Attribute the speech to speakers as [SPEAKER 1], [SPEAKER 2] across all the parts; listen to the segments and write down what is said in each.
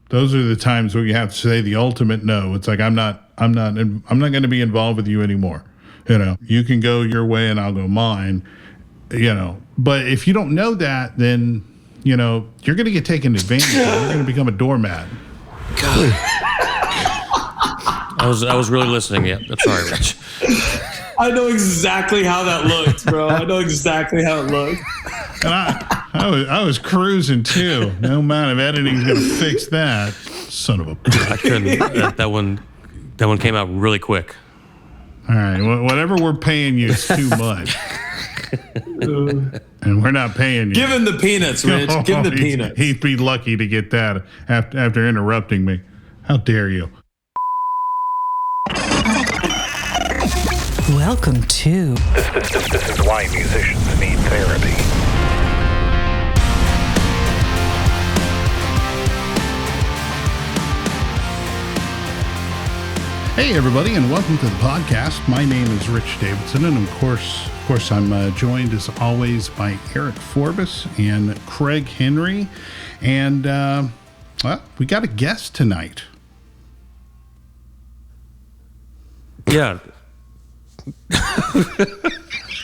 [SPEAKER 1] Those are the times where you have to say the ultimate no. It's like, I'm not going to be involved with you anymore. You can go your way and I'll go mine, but if you don't know that, then, you're going to get taken advantage of. You're going to become a doormat.
[SPEAKER 2] God. I was really listening. Yeah. I'm sorry, Rich.
[SPEAKER 3] I know exactly how that looked, bro. I know exactly how it looked.
[SPEAKER 1] And I was cruising too. No amount of editing is going to fix that. Son of a bitch.
[SPEAKER 2] I couldn't. That one came out really quick.
[SPEAKER 1] All right. Whatever we're paying you is too much. And we're not paying you.
[SPEAKER 3] Give him the peanuts, Rich. Give him the peanuts.
[SPEAKER 1] He'd be lucky to get that after interrupting me. How dare you?
[SPEAKER 4] Welcome to...
[SPEAKER 5] This is why musicians need therapy.
[SPEAKER 1] Hey, everybody, and welcome to the podcast. My name is Rich Davidson, and of course, I'm joined as always by Eric Forbes and Craig Henry, and we got a guest tonight.
[SPEAKER 2] Yeah.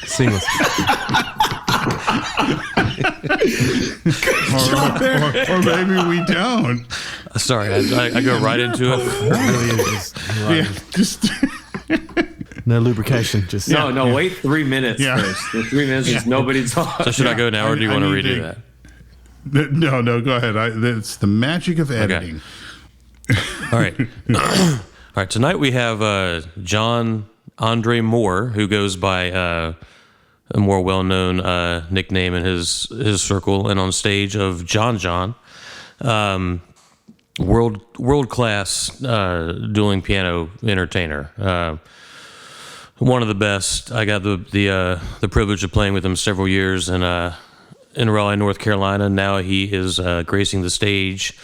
[SPEAKER 6] Seamless.
[SPEAKER 1] or maybe we don't.
[SPEAKER 2] Sorry, I go right into it.
[SPEAKER 6] Really is just no lubrication. Just
[SPEAKER 3] no. Wait 3 minutes first. The 3 minutes is nobody talking.
[SPEAKER 2] So should I go now, or do you want to redo that?
[SPEAKER 1] No. Go ahead. It's the magic of editing.
[SPEAKER 2] Okay. All right. Tonight we have John Andre Moore, who goes by a more well-known nickname in his circle and on stage of Jon-Jon. World-class dueling piano entertainer. One of the best. I got the privilege of playing with him several years in Raleigh, North Carolina. Now he is gracing the stage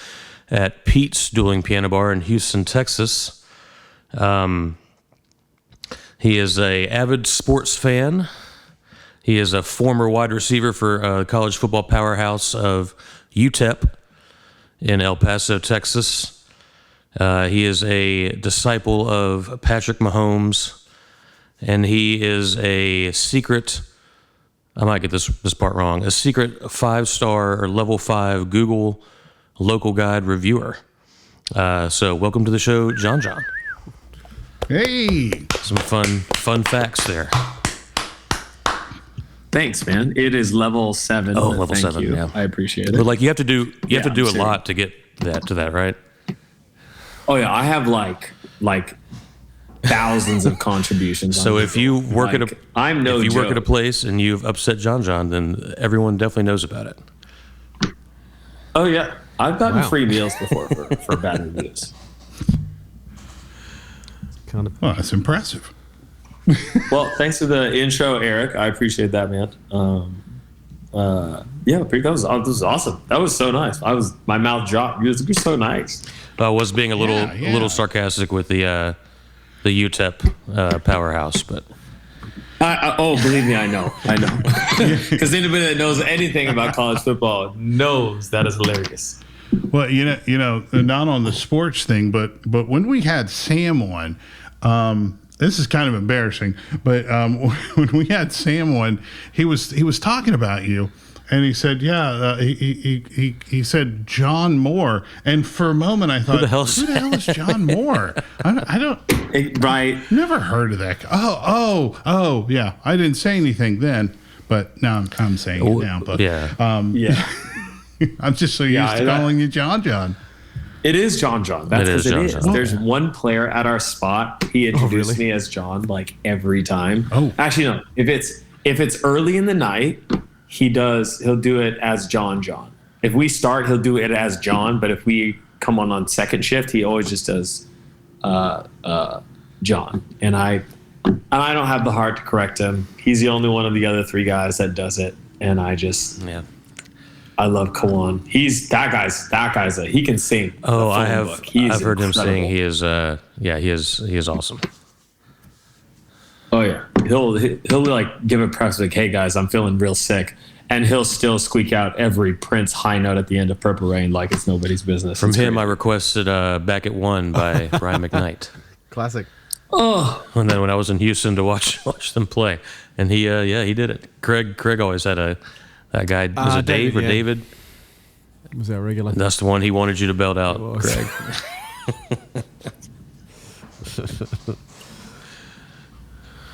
[SPEAKER 2] at Pete's Dueling Piano Bar in Houston, Texas. He is a avid sports fan. He is a former wide receiver for college football powerhouse of UTEP in El Paso, Texas. He is a disciple of Patrick Mahomes, and he is a secret, I might get this part wrong, a secret 5-star or level 5 Google local guide reviewer. So welcome to the show, Jon-Jon.
[SPEAKER 1] Hey,
[SPEAKER 2] some fun facts there.
[SPEAKER 3] Thanks, man. It is level 7.
[SPEAKER 2] Oh, level
[SPEAKER 3] Thank
[SPEAKER 2] 7.
[SPEAKER 3] you.
[SPEAKER 2] Yeah,
[SPEAKER 3] I appreciate it.
[SPEAKER 2] But like you have to do a lot to get to that, right?
[SPEAKER 3] Oh yeah, I have like thousands of contributions.
[SPEAKER 2] So if you work at a place and you've upset Jon-Jon, then everyone definitely knows about it.
[SPEAKER 3] Oh yeah, I've gotten free meals before for bad reviews.
[SPEAKER 1] Well, that's impressive.
[SPEAKER 3] Well, thanks for the intro, Eric. I appreciate that, man. That was awesome. That was so nice. My mouth dropped. You're so nice.
[SPEAKER 2] I was being a little sarcastic with the UTEP powerhouse, but
[SPEAKER 3] believe me, I know. Because anybody that knows anything about college football knows that is hilarious.
[SPEAKER 1] Well, not on the sports thing, but when we had Sam on, this is kind of embarrassing, but when we had Sam on, he was talking about you, and he said, he said John Moore, and for a moment I thought, who the hell is John Moore? I don't
[SPEAKER 3] right.
[SPEAKER 1] Never heard of that. Oh, yeah. I didn't say anything then, but now I'm saying it now. But
[SPEAKER 3] yeah.
[SPEAKER 1] I'm just so used to calling you Jon-Jon.
[SPEAKER 3] It is Jon-Jon. That's what it is.
[SPEAKER 2] Jon-Jon.
[SPEAKER 3] There's one player at our spot. He introduced me as John like every time.
[SPEAKER 1] Oh,
[SPEAKER 3] actually, no. If it's early in the night, he'll do it as Jon-Jon. If we start, he'll do it as John. But if we come on second shift, he always just does John. And I don't have the heart to correct him. He's the only one of the other 3 guys that does it, and I love Kawan. He can sing.
[SPEAKER 2] Oh, I've heard him sing. He is he is awesome.
[SPEAKER 3] Oh yeah. He'll like give a press like, hey guys, I'm feeling real sick. and he'll still squeak out every Prince high note at the end of Purple Rain like it's nobody's business.
[SPEAKER 2] From
[SPEAKER 3] It's
[SPEAKER 2] him,
[SPEAKER 3] great.
[SPEAKER 2] I requested "Back at One" by Brian McKnight.
[SPEAKER 6] Classic.
[SPEAKER 2] And then when I was in Houston to watch them play, and he did it. Craig always had that guy. Was it Dave or
[SPEAKER 6] yeah.
[SPEAKER 2] David?
[SPEAKER 6] Was our regular?
[SPEAKER 2] That's the one he wanted you to belt out,
[SPEAKER 6] was.
[SPEAKER 2] Craig.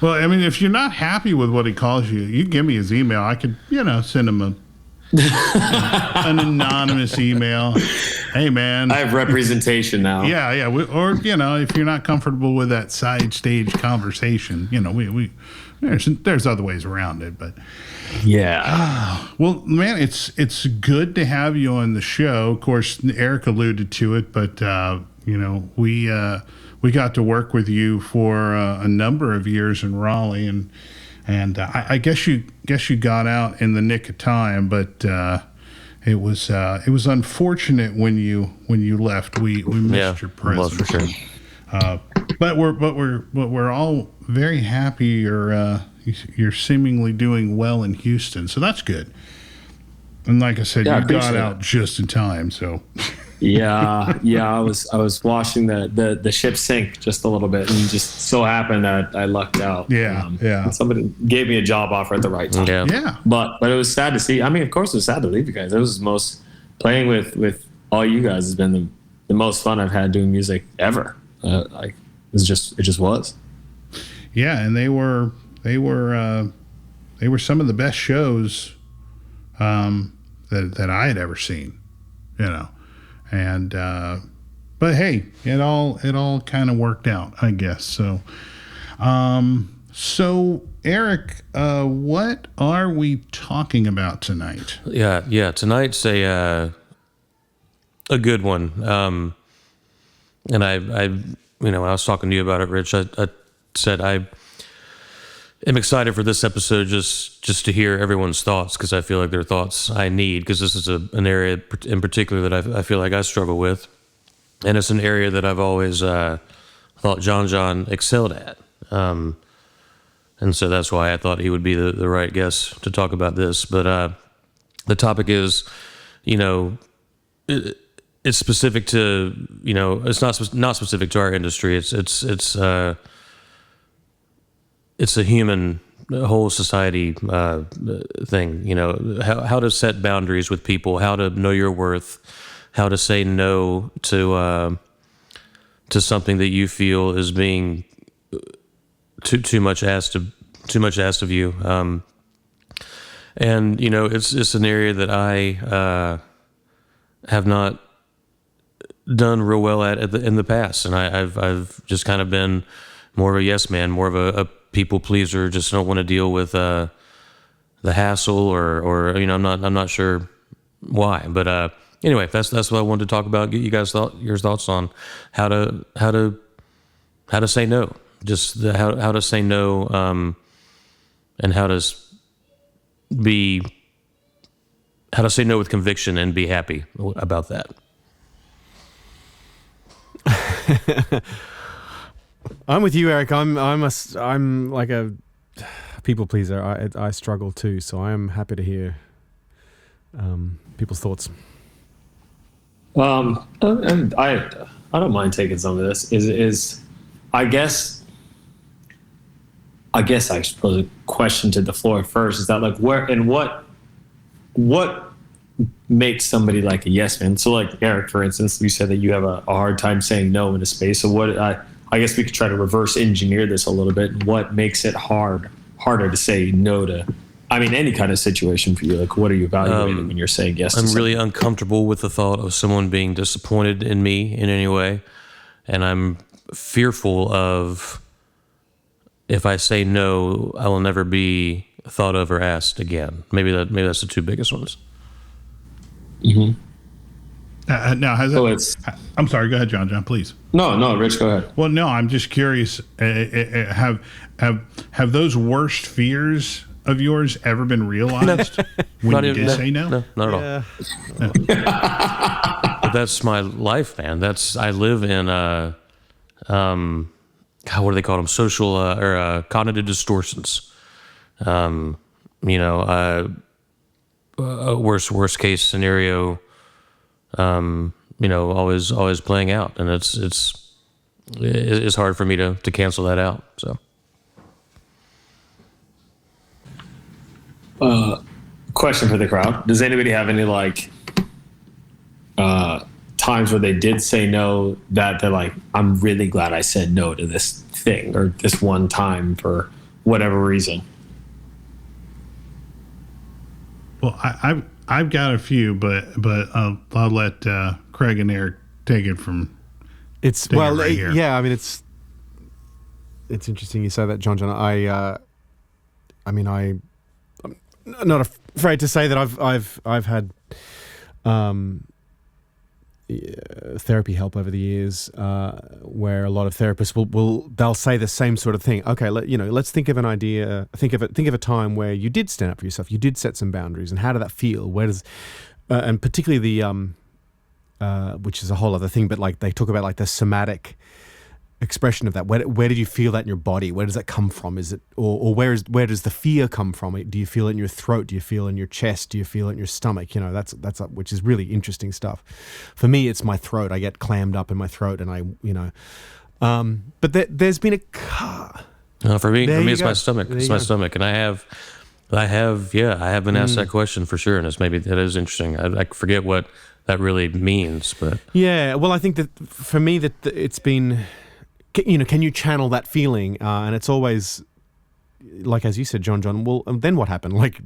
[SPEAKER 1] Well, I mean, if you're not happy with what he calls you, you give me his email. I could, send him an anonymous email. Hey, man.
[SPEAKER 3] I have representation now.
[SPEAKER 1] Yeah. Or, if you're not comfortable with that side stage conversation, there's other ways around it. But
[SPEAKER 3] Yeah.
[SPEAKER 1] well, man, it's good to have you on the show. Of course, Eric alluded to it, but we got to work with you for a number of years in Raleigh, and I guess you got out in the nick of time, but it was unfortunate when you left. We missed your presence.
[SPEAKER 2] Well, for sure.
[SPEAKER 1] But we're all very happy you're seemingly doing well in Houston, so that's good. And like I said,
[SPEAKER 3] Yeah, I
[SPEAKER 1] you got
[SPEAKER 3] appreciate
[SPEAKER 1] out just in time. So
[SPEAKER 3] Yeah. I was watching the ship sink just a little bit, and just so happened that I lucked out.
[SPEAKER 1] Yeah.
[SPEAKER 3] Somebody gave me a job offer at the right time.
[SPEAKER 2] Yeah.
[SPEAKER 3] But it was sad to see. I mean, of course, it was sad to leave you guys. It was playing with all you guys has been the most fun I've had doing music ever. It just was.
[SPEAKER 1] Yeah, and they were some of the best shows that I had ever seen, and but hey, it all kind of worked out, I guess. So Eric, what are we talking about tonight?
[SPEAKER 2] Yeah. Tonight's a good one. And I when I was talking to you about it, Rich, I said I am excited for this episode just to hear everyone's thoughts, because I feel like they're thoughts I need, because this is an area in particular that I feel like I struggle with, and it's an area that I've always thought Jon-Jon excelled at, and so that's why I thought he would be the right guest to talk about this. But the topic is, it's specific to, it's not specific to our industry. It's a human, whole society thing. How to set boundaries with people, how to know your worth, how to say no to something that you feel is being too much asked of you. And it's an area that I have not done real well at in the past, and I've just kind of been more of a yes man, more of a people pleaser. Just don't want to deal with the hassle, or I'm not sure why. But anyway, that's what I wanted to talk about. Get you guys your thoughts on how to say no, just how to say no, and how to say no with conviction and be happy about that.
[SPEAKER 6] I'm with you, Eric. I'm like a people pleaser. I struggle too, so I am happy to hear people's thoughts.
[SPEAKER 3] I don't mind taking some of this. I guess I should pose a question to the floor first. Is that like where and what makes somebody like a yes man? So like Eric, for instance, you said that you have a hard time saying no in a space. So what I guess we could try to reverse engineer this a little bit. What makes it harder to say no to, any kind of situation for you? Like, what are you evaluating when you're saying yes to
[SPEAKER 2] I'm
[SPEAKER 3] something?
[SPEAKER 2] really uncomfortable with the thought of someone being disappointed in me in any way. And I'm fearful of, if I say no, I will never be thought of or asked again. Maybe that's the two biggest ones.
[SPEAKER 3] Mm-hmm.
[SPEAKER 1] Now, I'm sorry. Go ahead, Jon-Jon, please.
[SPEAKER 3] No, Rich, go ahead.
[SPEAKER 1] Well, no, I'm just curious. Have those worst fears of yours ever been realized when you did say no?
[SPEAKER 2] No, not at all. But that's my life, man. I live in what do they call them? Social or cognitive distortions. a worst case scenario, always playing out, and it's hard for me to cancel that out. So.
[SPEAKER 3] Question for the crowd: does anybody have any times where they did say no that they're like, I'm really glad I said no to this thing or this one time for whatever reason?
[SPEAKER 1] Well, I've got a few, but I'll let Craig and Eric take it from. Right here.
[SPEAKER 6] Yeah. I mean, it's interesting you say that, Jon-Jon. I'm not afraid to say that I've had therapy help over the years, where a lot of therapists they'll say the same sort of thing. Okay, let's think of an idea. Think of a time where you did stand up for yourself. You did set some boundaries, and how did that feel? Where does and particularly the which is a whole other thing, but like they talk about like the somatic expression of that. Where did you feel that in your body? Where does that come from? Is it or where does the fear come from? Do you feel it in your throat? Do you feel it in your chest? Do you feel it in your stomach? That's which is really interesting stuff. For me, it's my throat. I get clammed up in my throat, and but there's been
[SPEAKER 2] for me, it's my stomach. It's my stomach, and I have been asked that question for sure, and that is interesting. I forget what that really means, but
[SPEAKER 6] yeah. Well, I think that for me that it's been. Can you channel that feeling? And it's always, like as you said, Jon-Jon, well, then what happened? Like,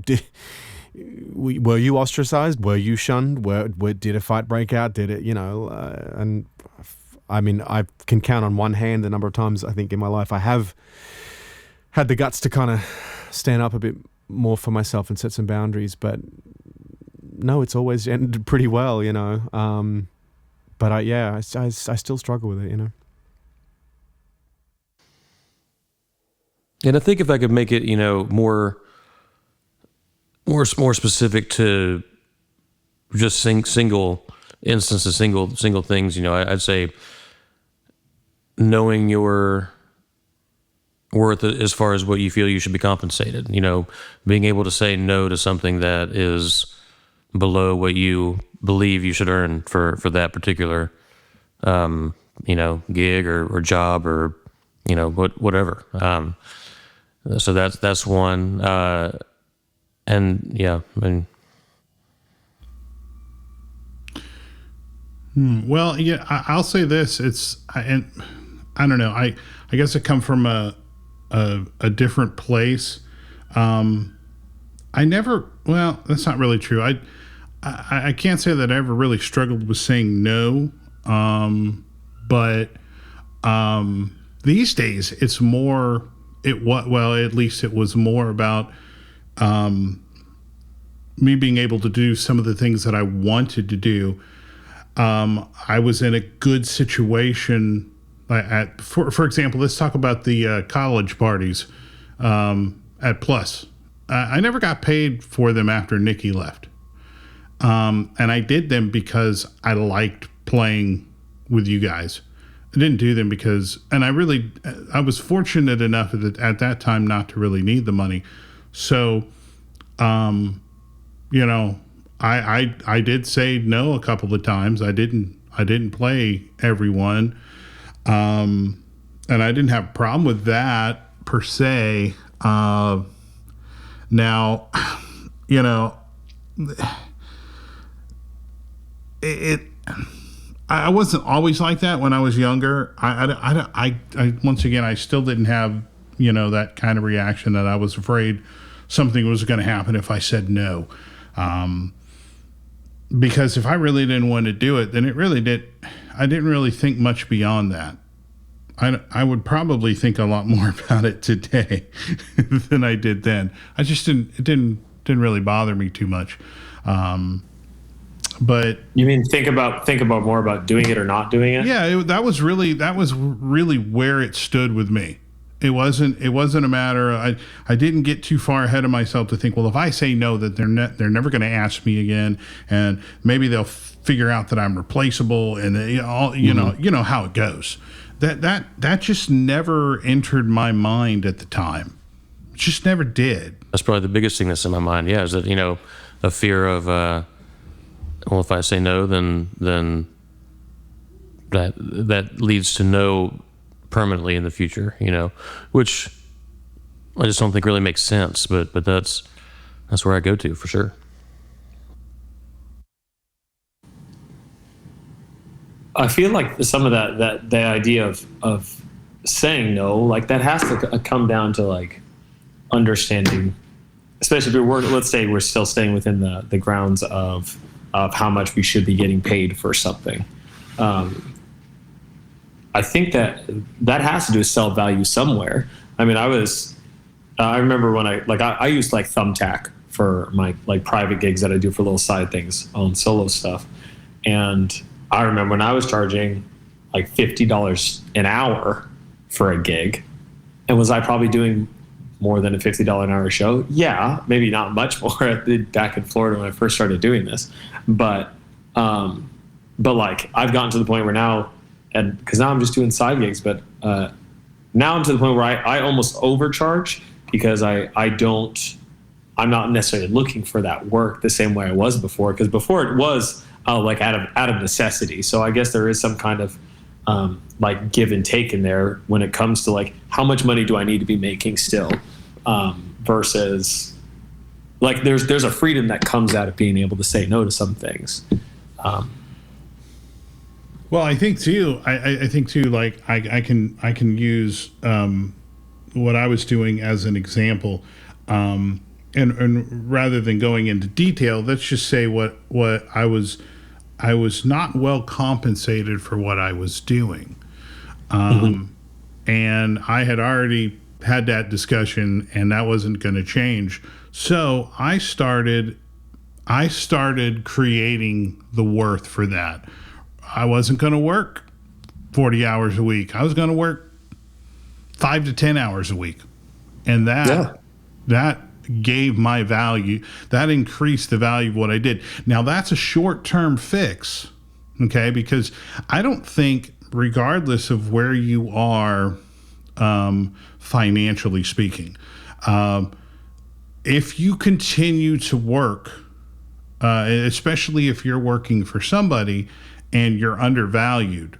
[SPEAKER 6] were you ostracized? Were you shunned? Did a fight break out? Did it, and I mean, I can count on one hand the number of times I think in my life I have had the guts to kind of stand up a bit more for myself and set some boundaries. But no, it's always ended pretty well, but I still struggle with it,
[SPEAKER 2] And I think if I could make it, more specific to just single instances, single things, I'd say knowing your worth as far as what you feel you should be compensated. Being able to say no to something that is below what you believe you should earn for that particular, gig or job or whatever. So that's one, and yeah, I mean.
[SPEAKER 1] Well, yeah, I'll say this. And I don't know. I guess I come from a different place. I never. Well, that's not really true. I can't say that I ever really struggled with saying no. But these days it's more. At least it was more about me being able to do some of the things that I wanted to do. I was in a good situation. For example, let's talk about the college parties at Plus. I never got paid for them after Nikki left, and I did them because I liked playing with you guys. I didn't do them because, and I was fortunate enough at that time not to really need the money. So, I did say no a couple of times. I didn't play everyone. And I didn't have a problem with that per se. Now, I wasn't always like that when I was younger. I once again, I still didn't have, that kind of reaction that I was afraid something was going to happen if I said no. Because if I really didn't want to do it, then I didn't really think much beyond that. I would probably think a lot more about it today than I did then. I just it didn't really bother me too much. But
[SPEAKER 3] you mean think about more about doing it or not doing it?
[SPEAKER 1] Yeah, that was really where it stood with me. It wasn't a matter of, I didn't get too far ahead of myself to think, well, if I say no, that they're never going to ask me again, and maybe they'll figure out that I'm replaceable, and you know how it goes. That just never entered my mind at the time. It just never did.
[SPEAKER 2] That's probably the biggest thing that's in my mind. Yeah, is that a fear of, well, if I say no, then that leads to no permanently in the future, which I just don't think really makes sense. But that's where I go to for sure.
[SPEAKER 3] I feel like some of that the idea of saying no, like that has to come down to like understanding, especially if let's say we're still staying within the grounds of how much we should be getting paid for something. I think that has to do with self-value somewhere. I mean, I remember when I used like Thumbtack for my like private gigs that I do for little side things on solo stuff. And I remember when I was charging like $50 an hour for a gig, and was I probably doing more than a $50 an hour show? Yeah, maybe not much more back in Florida when I first started doing this. But like I've gotten to the point where now, and because now I'm just doing side gigs, but now I'm to the point where I almost overcharge because I'm not necessarily looking for that work the same way I was before. Because before it was like out of necessity. So I guess there is some kind of like give and take in there when it comes to like how much money do I need to be making still, versus like there's a freedom that comes out of being able to say no to some things.
[SPEAKER 1] Well, I think too. I think too. Like I can use what I was doing as an example, and rather than going into detail, let's just say what I was not well compensated for what I was doing, and I had already had that discussion, and that wasn't going to change. So I started creating the worth for that. I wasn't going to work 40 hours a week. I was going to work 5 to 10 hours a week. And that gave my value. That increased the value of what I did. Now, that's a short-term fix, okay? Because I don't think, regardless of where you are financially speaking, if you continue to work, especially if you're working for somebody and you're undervalued,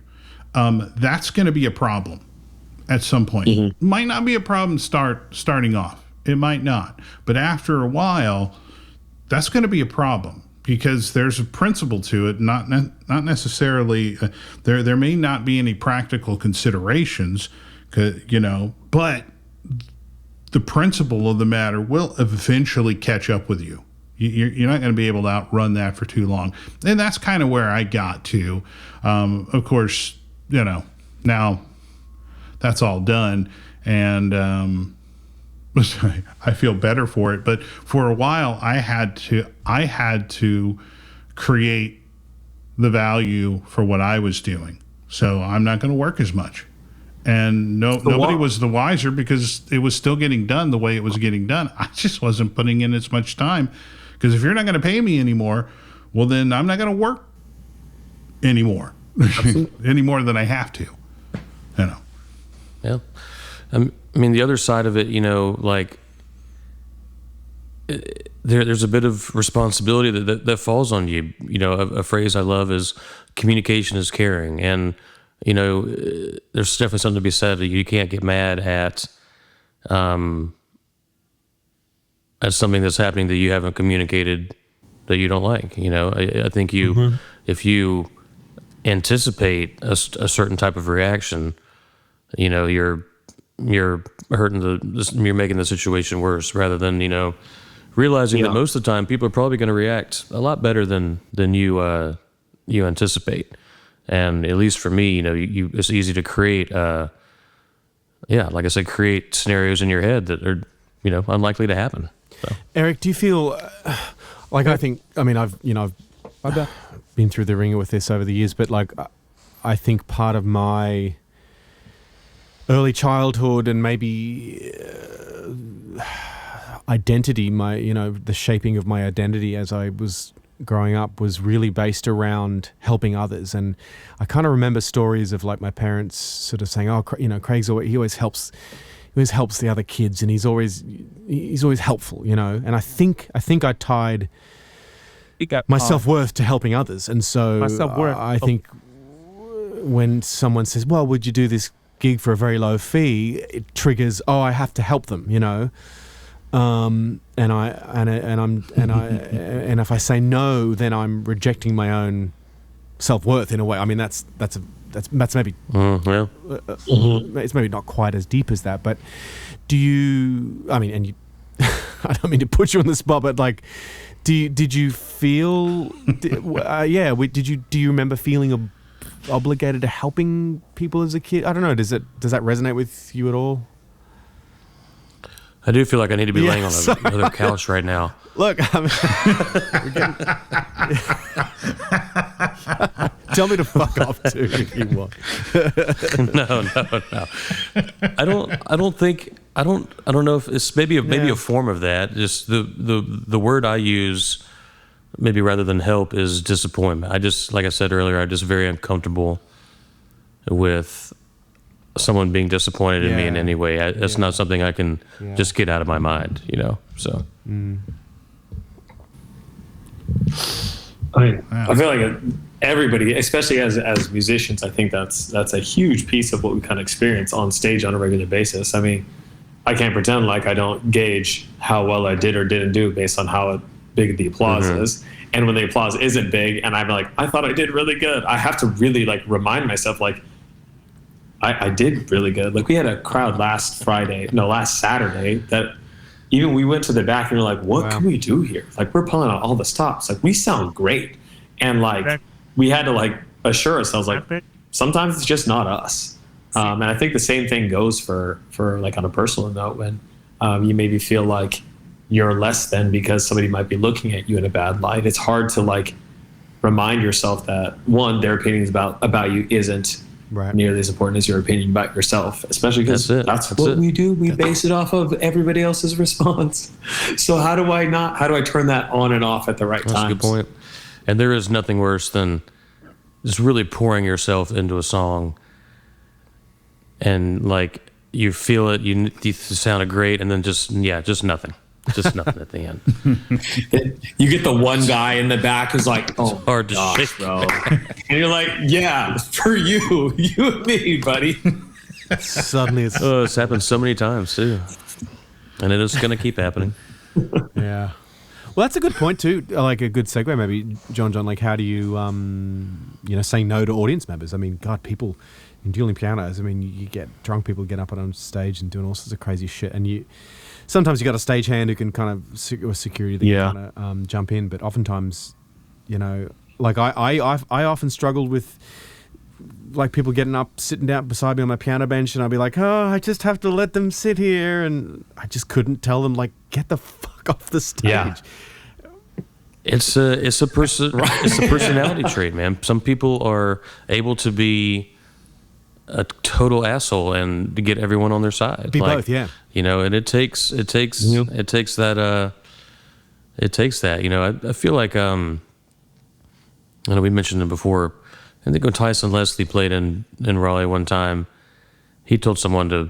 [SPEAKER 1] that's going to be a problem at some point. Might not be a problem starting off. It might not. But after a while, that's going to be a problem because there's a principle to it, not necessarily there may not be any practical considerations, but the principle of the matter will eventually catch up with you. You're not going to be able to outrun that for too long. And that's kind of where I got to. Of course, now that's all done. And I feel better for it. But for a while, I had to create the value for what I was doing. So I'm not going to work as much. And nobody was the wiser because it was still getting done the way it was getting done. I just wasn't putting in as much time. Because if you're not going to pay me anymore, well, then I'm not going to work anymore, any more than I have to,
[SPEAKER 2] Yeah. I mean, the other side of it, like there's a bit of responsibility that falls on you. A phrase I love is communication is caring. And, there's definitely something to be said that you can't get mad at something that's happening that you haven't communicated that you don't like. I think if you anticipate a certain type of reaction, you're you're making the situation worse rather than, realizing that most of the time people are probably going to react a lot better than you anticipate. And at least for me, it's easy to create, like I said, create scenarios in your head that are, unlikely to happen. So.
[SPEAKER 6] Eric, do you feel like I've been through the ringer with this over the years, but I think part of my early childhood and maybe identity, the shaping of my identity as I was growing up was really based around helping others. And I kind of remember stories of my parents sort of saying, Craig's always, he always helps the other kids and he's always helpful, and I think I tied my self-worth to helping others. And so
[SPEAKER 4] My self-worth.
[SPEAKER 6] I think when someone says, well, would you do this gig for a very low fee, it triggers, oh, I have to help them, you know. And if I say no, then I'm rejecting my own self-worth in a way. I mean, that's maybe it's maybe not quite as deep as that, but do you, I mean, and you, I don't mean to put you on the spot, but like, did you feel, do you remember feeling obligated to helping people as a kid? I don't know. Does that resonate with you at all?
[SPEAKER 2] I do feel like I need to be laying on another couch right now.
[SPEAKER 6] Look, I mean, tell me to fuck off too if you want.
[SPEAKER 2] No. I don't know if it's maybe a form of that. Just the word I use, maybe rather than help, is disappointment. Like I said earlier, I'm just very uncomfortable with someone being disappointed in me in any way. That's not something I can just get out of my mind, you know. So.
[SPEAKER 3] I feel like everybody, especially as musicians, I think that's a huge piece of what we kind of experience on stage on a regular basis. I mean, I can't pretend like I don't gauge how well I did or didn't do based on how big the applause is. And when the applause isn't big and I'm like, I thought I did really good, I have to really like remind myself, like, I did really good. Like, we had a crowd last Saturday that even we went to the back and we're like, what can we do here? Like, we're pulling out all the stops. Like, we sound great. And like, we had to like assure ourselves, like, sometimes it's just not us. And I think the same thing goes for like on a personal note, when you maybe feel like you're less than because somebody might be looking at you in a bad light. It's hard to like remind yourself that, one, their opinions about you isn't nearly as important as your opinion about yourself, especially because that's what we do. We base it off of everybody else's response. So how do I turn that on and off at the right time?
[SPEAKER 2] That's a good point. And there is nothing worse than just really pouring yourself into a song and like you feel it, you sounded great, and then just nothing. Just nothing at the end.
[SPEAKER 3] You get the one guy in the back who's like, "Oh,
[SPEAKER 2] hard to
[SPEAKER 3] gosh,
[SPEAKER 2] shake,
[SPEAKER 3] bro," and you're like, "Yeah, for you and me, buddy."
[SPEAKER 6] Suddenly,
[SPEAKER 2] it's happened so many times too, and it is going to keep happening.
[SPEAKER 6] Yeah. Well, that's a good point too. Like a good segue, maybe, Jon-Jon. Like, how do you, saying no to audience members? I mean, God, people in dueling pianos. I mean, you get drunk people get up on stage and doing all sorts of crazy shit, and sometimes you got a stagehand who can kind of, or security that can kind of jump in, but oftentimes, like I often struggled with like people getting up, sitting down beside me on my piano bench, and I'd be like, oh, I just have to let them sit here, and I just couldn't tell them, like, get the fuck off the stage.
[SPEAKER 3] Yeah.
[SPEAKER 2] It's a personality trait, man. Some people are able to be a total asshole and to get everyone on their side.
[SPEAKER 6] Be both, yeah.
[SPEAKER 2] And it takes that. It takes that. I feel like I know we mentioned it before. I think when Tyson Leslie played in Raleigh one time, he told someone to,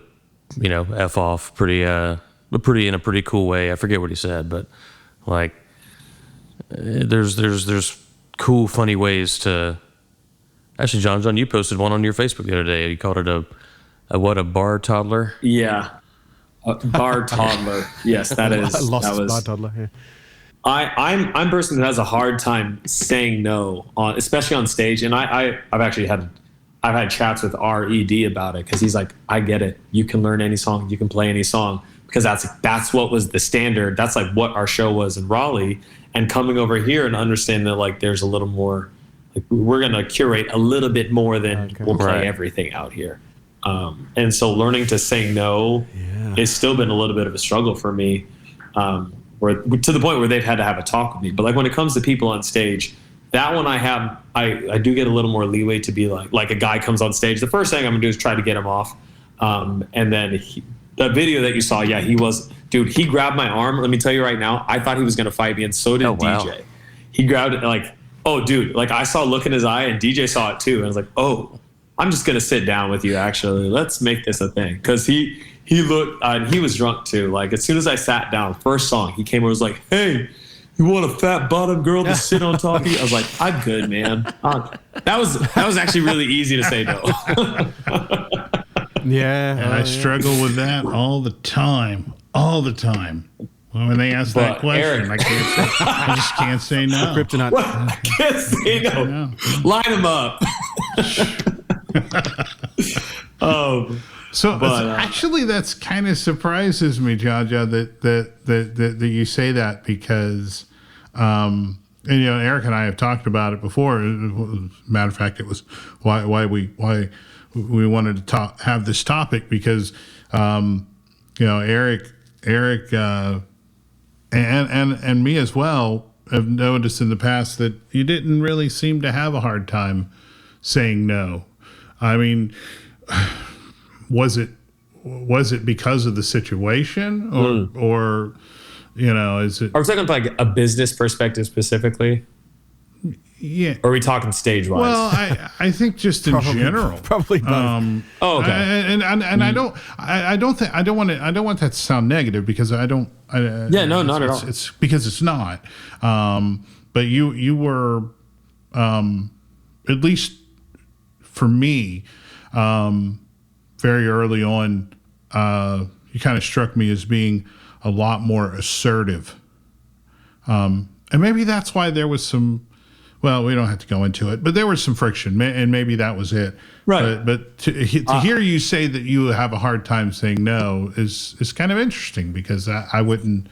[SPEAKER 2] F off in a pretty cool way. I forget what he said, but like there's cool, funny ways to. Actually, Jon-Jon, you posted one on your Facebook the other day. You called it a bar toddler?
[SPEAKER 3] Yeah, a bar toddler. Yes, that is.
[SPEAKER 6] Bar toddler. Yeah.
[SPEAKER 3] I'm a person that has a hard time saying no, especially on stage. And I've had chats with RED about it, because he's like, I get it. You can learn any song. You can play any song, because that's what was the standard. That's like what our show was in Raleigh. And coming over here and understanding that like there's a little more, like, we're going to curate a little bit more than we'll play everything out here. And so learning to say no has still been a little bit of a struggle for me. Where to the point where they've had to have a talk with me. But like when it comes to people on stage, that one I do get a little more leeway to be like a guy comes on stage. The first thing I'm gonna do is try to get him off. And then the video that you saw, he grabbed my arm. Let me tell you right now, I thought he was gonna fight me, and so did DJ. He grabbed it like, oh dude, like I saw a look in his eye, and DJ saw it too. And I was like, oh, I'm just gonna sit down with you actually. Let's make this a thing. Cause he looked, he was drunk too. Like as soon as I sat down, first song, he came over and was like, hey, You want a fat bottom girl to sit on top of you? I was like, I'm good, man. That was actually really easy to say no.
[SPEAKER 6] Yeah.
[SPEAKER 1] And I struggle with that all the time. All the time. When they ask that question,
[SPEAKER 3] Eric,
[SPEAKER 1] I just can't say no.
[SPEAKER 6] Kryptonite.
[SPEAKER 3] I can't say no. Line them up.
[SPEAKER 1] So actually, that's kind of surprises me, Jon-Jon, that you say that because, and, Eric and I have talked about it before. Matter of fact, it was why we wanted to have this topic because, Eric, and me as well have noticed in the past that you didn't really seem to have a hard time saying no. I mean, was it because of the situation or is it?
[SPEAKER 3] Are we talking about like a business perspective specifically?
[SPEAKER 1] Yeah.
[SPEAKER 3] Or are we talking stage wise?
[SPEAKER 1] Well, I think just in general,
[SPEAKER 6] Probably both.
[SPEAKER 3] Okay.
[SPEAKER 1] And I don't want that to sound negative because I don't.
[SPEAKER 3] No, not at all.
[SPEAKER 1] It's because it's not. But you were, at least for me, very early on, you kind of struck me as being a lot more assertive. And maybe that's why there was some. Well, we don't have to go into it, but there was some friction, and maybe that was it.
[SPEAKER 3] Right.
[SPEAKER 1] But to hear you say that you have a hard time saying no is kind of interesting because I wouldn't.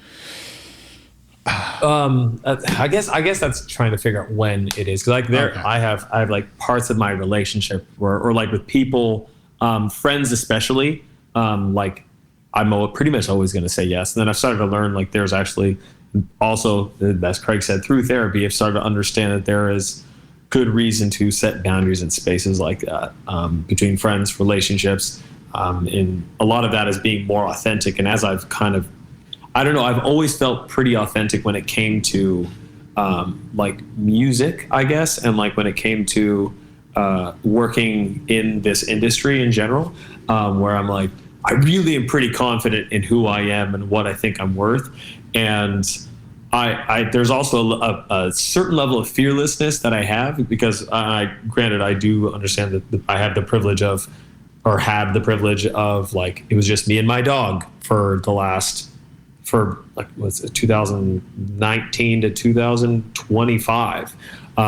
[SPEAKER 3] I guess that's trying to figure out when it is because
[SPEAKER 1] Okay.
[SPEAKER 3] I have like parts of my relationship or like with people, friends especially, like I'm pretty much always going to say yes, and then I've started to learn like there's actually. Also, as Craig said, through therapy, I've started to understand that there is good reason to set boundaries in spaces like that between friends, relationships. And a lot of that is being more authentic. And as I've I've always felt pretty authentic when it came to like music, I guess, and like when it came to working in this industry in general, where I'm like, I really am pretty confident in who I am and what I think I'm worth. And there's also a certain level of fearlessness that I have because granted, I do understand that I have the privilege of, or had the privilege of like, it was just me and my dog for 2019 to 2025.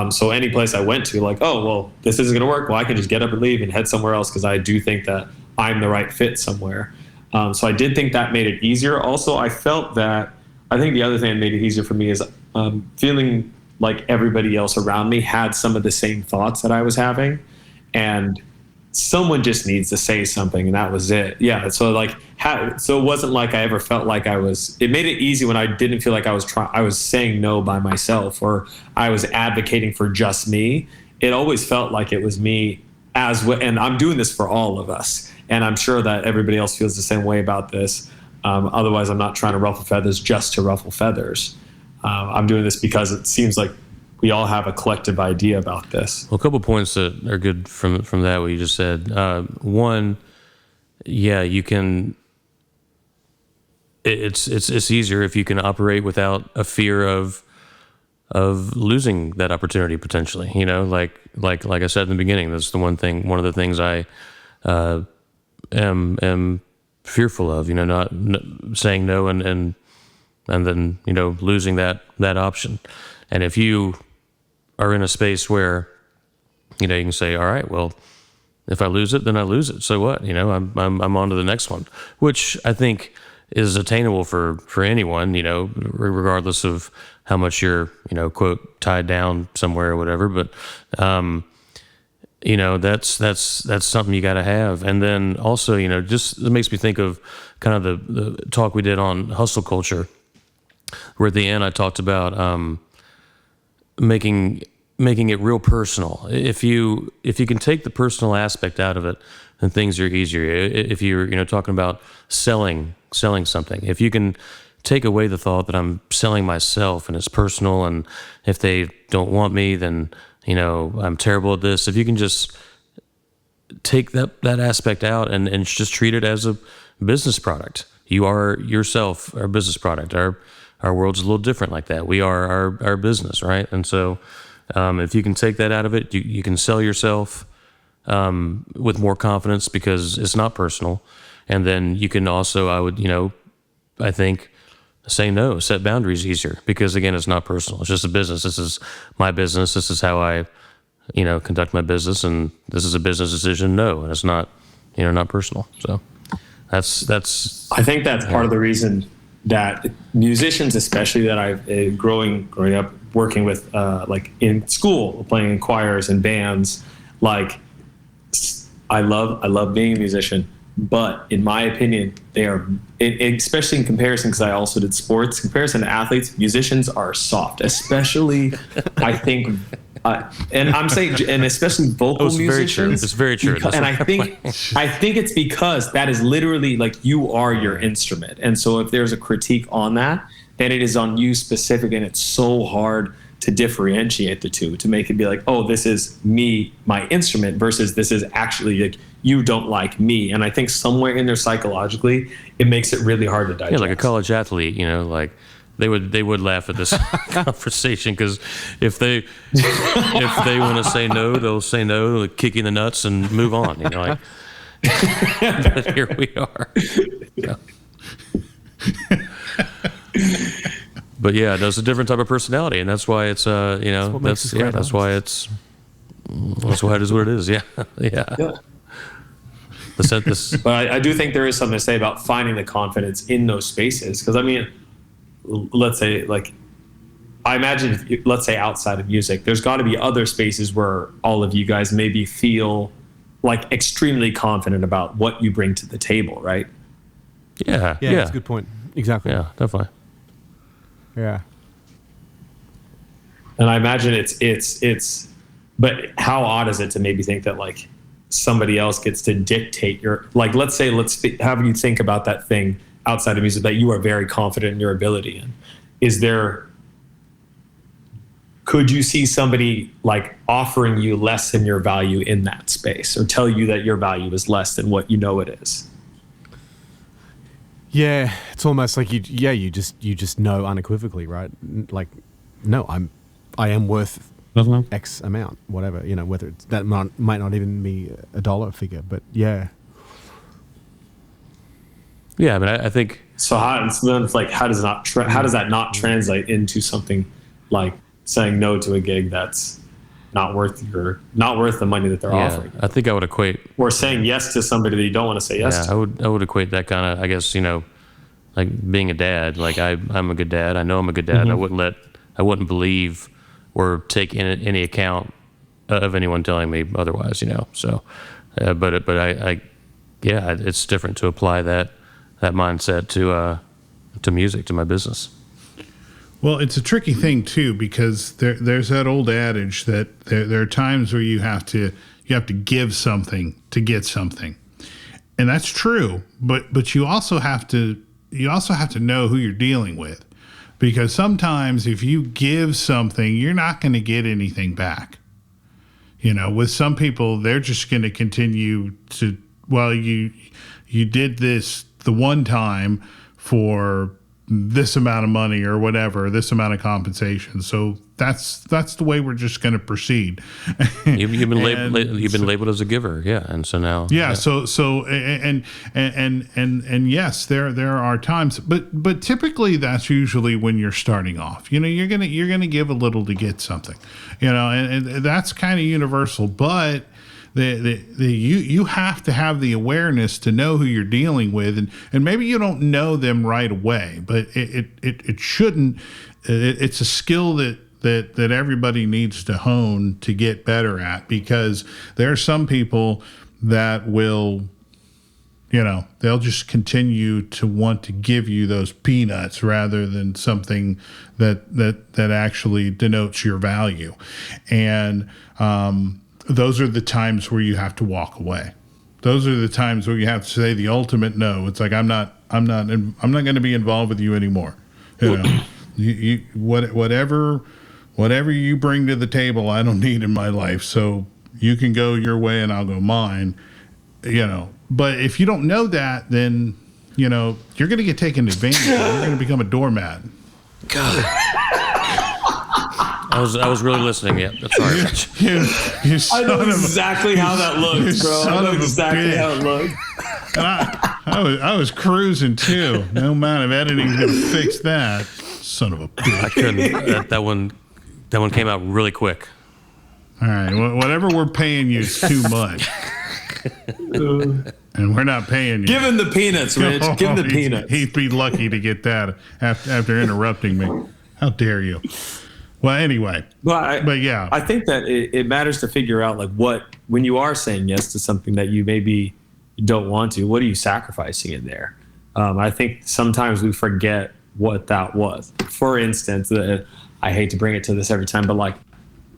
[SPEAKER 3] So any place I went to like, oh, well, this isn't going to work. Well, I can just get up and leave and head somewhere else because I do think that I'm the right fit somewhere. So I did think that made it easier. Also, I felt that I think the other thing that made it easier for me is feeling like everybody else around me had some of the same thoughts that I was having, and someone just needs to say something, and that was it. Yeah. So so it wasn't like I ever felt like it made it easy when I didn't feel like I was saying no by myself or I was advocating for just me. It always felt like it was me and I'm doing this for all of us. And I'm sure that everybody else feels the same way about this. Otherwise, I'm not trying to ruffle feathers just to ruffle feathers. I'm doing this because it seems like we all have a collective idea about this.
[SPEAKER 2] Well, a couple points that are good from that, what you just said. One, yeah, you can. It's easier if you can operate without a fear of losing that opportunity potentially. Like I said in the beginning, that's the one of the things I am fearful of, not saying no and then, losing that option. And if you are in a space where, you can say, all right, well, if I lose it, then I lose it. So what? I'm on to the next one, which I think is attainable for anyone, regardless of how much you're, quote, tied down somewhere or whatever. But, that's something you got to have. And then also, just it makes me think of kind of the talk we did on hustle culture, where at the end I talked about making it real personal. If you can take the personal aspect out of it, then things are easier. If you're talking about selling something, if you can take away the thought that I'm selling myself and it's personal, and if they don't want me, then I'm terrible at this. If you can just take that aspect out and just treat it as a business product. You are yourself a business product. our world's a little different like that. We are our business, right? And so if you can take that out of it, you can sell yourself with more confidence because it's not personal. And then you can also, I think, say no, set boundaries easier because, again, it's not personal. It's just a business. This is my business. This is how I, conduct my business, and this is a business decision. No, and it's not, not personal. So that's.
[SPEAKER 3] I think that's part of the reason that musicians, especially that I've growing up working with, like in school, playing in choirs and bands, like I love being a musician. But in my opinion, they are, especially in comparison, because I also did sports, comparison to athletes, musicians are soft, especially, I think, and I'm saying, and especially vocal musicians.
[SPEAKER 2] It's very true.
[SPEAKER 3] And I think it's because that is literally like you are your instrument. And so if there's a critique on that, then it is on you specific, and it's so hard to differentiate the two, to make it be like, oh, this is me, my instrument, versus this is actually like you don't like me. And I think somewhere in there psychologically, it makes it really hard to digest.
[SPEAKER 2] Yeah, like a college athlete, like they would laugh at this conversation because if they want to say no, they'll say no, they'll kick you in the nuts and move on. But here we are. Yeah. But yeah, there's a different type of personality, and that's why it's that's why it is what it is. Yeah.
[SPEAKER 3] But I do think there is something to say about finding the confidence in those spaces, because I mean, let's say, like, I imagine, let's say outside of music, there's got to be other spaces where all of you guys maybe feel like extremely confident about what you bring to the table, right?
[SPEAKER 2] Yeah.
[SPEAKER 6] That's a good point. Exactly.
[SPEAKER 2] Yeah, definitely.
[SPEAKER 6] Yeah.
[SPEAKER 3] And I imagine it's, but how odd is it to maybe think that like somebody else gets to dictate your, like, let's have you think about that thing outside of music that you are very confident in your ability in. Could you see somebody like offering you less than your value in that space, or tell you that your value is less than what you know it is?
[SPEAKER 6] Yeah, it's almost like you just know unequivocally, right? Like, no, I am worth X amount, whatever, whether it's that might not even be a dollar figure, but yeah.
[SPEAKER 2] Yeah, but I think
[SPEAKER 3] so. How does that not translate into something like saying no to a gig that's not worth the money that they're offering?
[SPEAKER 2] I think I would equate,
[SPEAKER 3] or saying yes to somebody that you don't want to say yes to.
[SPEAKER 2] I would equate that kind of, I guess, like being a dad. Like I'm a good dad. I know I'm a good dad.
[SPEAKER 3] Mm-hmm.
[SPEAKER 2] I wouldn't believe or take any account of anyone telling me otherwise. So, but it's different to apply that mindset to music, to my business.
[SPEAKER 1] Well, it's a tricky thing too, because there's that old adage that there are times where you have to give something to get something, and that's true. But you also have to know who you're dealing with, because sometimes if you give something, you're not going to get anything back. With some people, they're just going to continue to, well, you did this the one time for this amount of money or whatever, this amount of compensation. So that's the way we're just going to proceed.
[SPEAKER 2] You've been labeled as a giver, yeah, and so now,
[SPEAKER 1] yeah. So yes, there are times, but typically that's usually when you're starting off. You're gonna give a little to get something, and that's kind of universal, but. You have to have the awareness to know who you're dealing with, and maybe you don't know them right away, but it shouldn't. It's a skill that everybody needs to hone to get better at, because there are some people that will, they'll just continue to want to give you those peanuts rather than something that actually denotes your value, and those are the times where you have to walk away. Those are the times where you have to say the ultimate no. It's like, I'm not going to be involved with you anymore. Whatever you bring to the table, I don't need in my life. So you can go your way and I'll go mine. But if you don't know that, then you're going to get taken advantage of. You're going to become a doormat.
[SPEAKER 2] God. I was really listening. Yeah, that's all right.
[SPEAKER 1] You
[SPEAKER 3] I know exactly how that looked, bro. I know
[SPEAKER 1] of a
[SPEAKER 3] exactly
[SPEAKER 1] bitch.
[SPEAKER 3] how it looked.
[SPEAKER 1] And I was cruising too. No amount of editing is gonna fix that. Son of a bitch.
[SPEAKER 2] I couldn't. That one came out really quick.
[SPEAKER 1] All right, whatever we're paying you is too much, and we're not paying you.
[SPEAKER 3] Give him the peanuts, Rich. Give him the peanuts.
[SPEAKER 1] He'd be lucky to get that after interrupting me. How dare you? Well, anyway, but yeah,
[SPEAKER 3] I think that it matters to figure out like when you are saying yes to something that you maybe don't want to, what are you sacrificing in there? I think sometimes we forget what that was. For instance, I hate to bring it to this every time, but like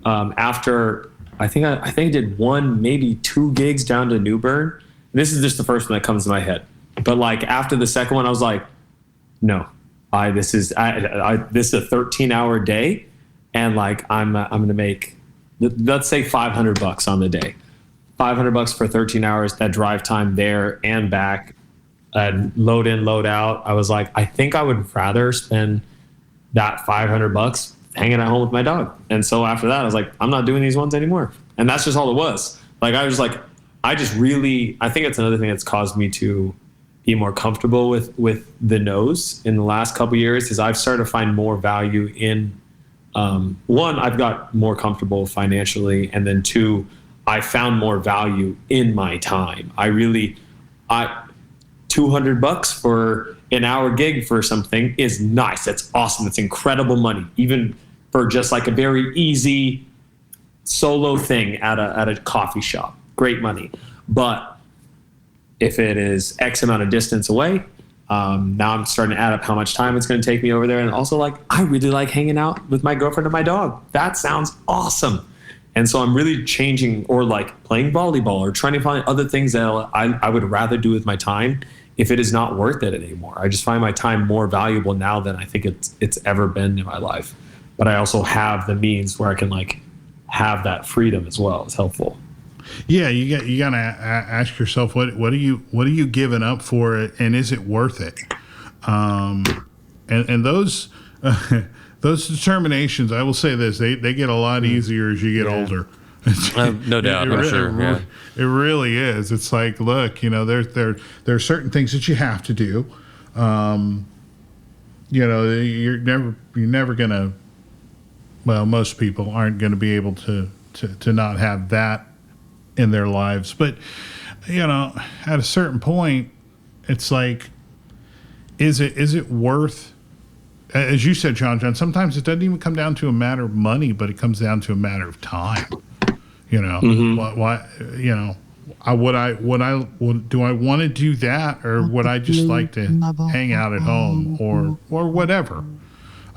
[SPEAKER 3] after I think I did 1, maybe 2 gigs down to New Bern. This is just the first one that comes to my head. But like after the second one, I was like, no, this is a 13-hour day. And like I'm gonna make, let's say $500 on the day, $500 for 13 hours. That drive time there and back, load in, load out. I was like, I think I would rather spend that $500 hanging at home with my dog. And so after that, I was like, I'm not doing these ones anymore. And that's just all it was. Like I was like, I think it's another thing that's caused me to be more comfortable with the no's in the last couple of years. Is I've started to find more value in. One, I've got more comfortable financially, and then 2, I found more value in my time. $200 for an hour gig for something is nice. That's awesome. That's incredible money, even for just like a very easy solo thing at a coffee shop. Great money. But if it is X amount of distance away, now I'm starting to add up how much time it's going to take me over there. And also like, I really like hanging out with my girlfriend and my dog. That sounds awesome. And so I'm really changing, or like playing volleyball, or trying to find other things that I would rather do with my time if it is not worth it anymore. I just find my time more valuable now than I think it's ever been in my life. But I also have the means where I can like have that freedom as well. It's helpful.
[SPEAKER 1] Yeah, you gotta ask yourself what are you giving up for it, and is it worth it? And those those determinations, I will say this, they get a lot easier as you get older.
[SPEAKER 2] No doubt, I'm sure. Yeah.
[SPEAKER 1] It really is. It's like, look, there are certain things that you have to do. You're never gonna. Well, most people aren't going to be able to not have that in their lives. But, at a certain point, it's like, is it worth, as you said, Jon-Jon, sometimes it doesn't even come down to a matter of money, but it comes down to a matter of time.
[SPEAKER 3] Mm-hmm.
[SPEAKER 1] Do I want to do that, or would I just like to hang out at home or whatever?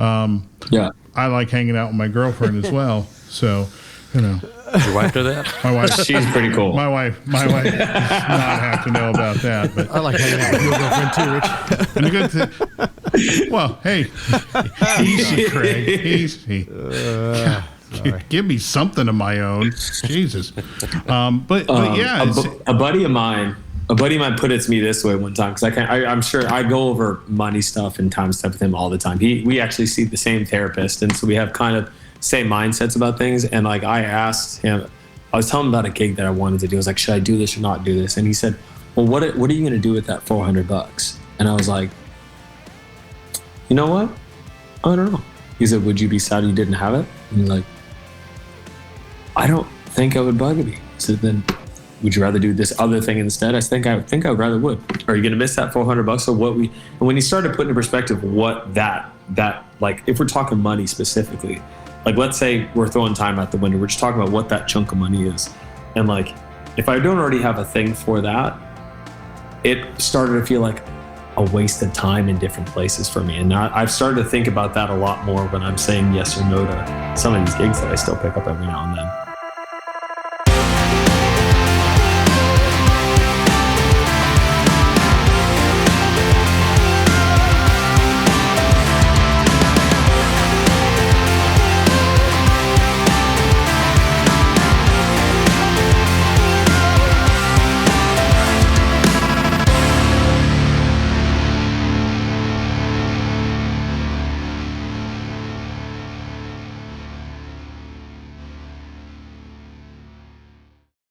[SPEAKER 3] Yeah.
[SPEAKER 1] I like hanging out with my girlfriend as well. So,
[SPEAKER 2] Does your wife do that?
[SPEAKER 1] my wife,
[SPEAKER 3] She's pretty cool.
[SPEAKER 1] my wife does not have to know about that. But
[SPEAKER 6] I like hanging out with your girlfriend too, Rich.
[SPEAKER 1] and the good well, hey, easy, Craig, easy. Give me something of my own, Jesus. But yeah,
[SPEAKER 3] a buddy of mine put it to me this way one time, because I'm sure I go over money stuff and time stuff with him all the time. We actually see the same therapist, and so we have kind of same mindsets about things. And like I asked him, I was telling him about a gig that I wanted to do. I was like, should I do this or not do this? And he said, well, what are you going to do with that $400? And I was like, you know what? I don't know. He said, would you be sad you didn't have it? And he's like, I don't think I would bug me. I said, then would you rather do this other thing instead? I think I rather would. Are you going to miss that $400 or what? And when he started putting in perspective what that like, if we're talking money specifically, like let's say we're throwing time out the window, we're just talking about what that chunk of money is. And like, if I don't already have a thing for that, it started to feel like a waste of time in different places for me. And I've started to think about that a lot more when I'm saying yes or no to some of these gigs that I still pick up every now and then.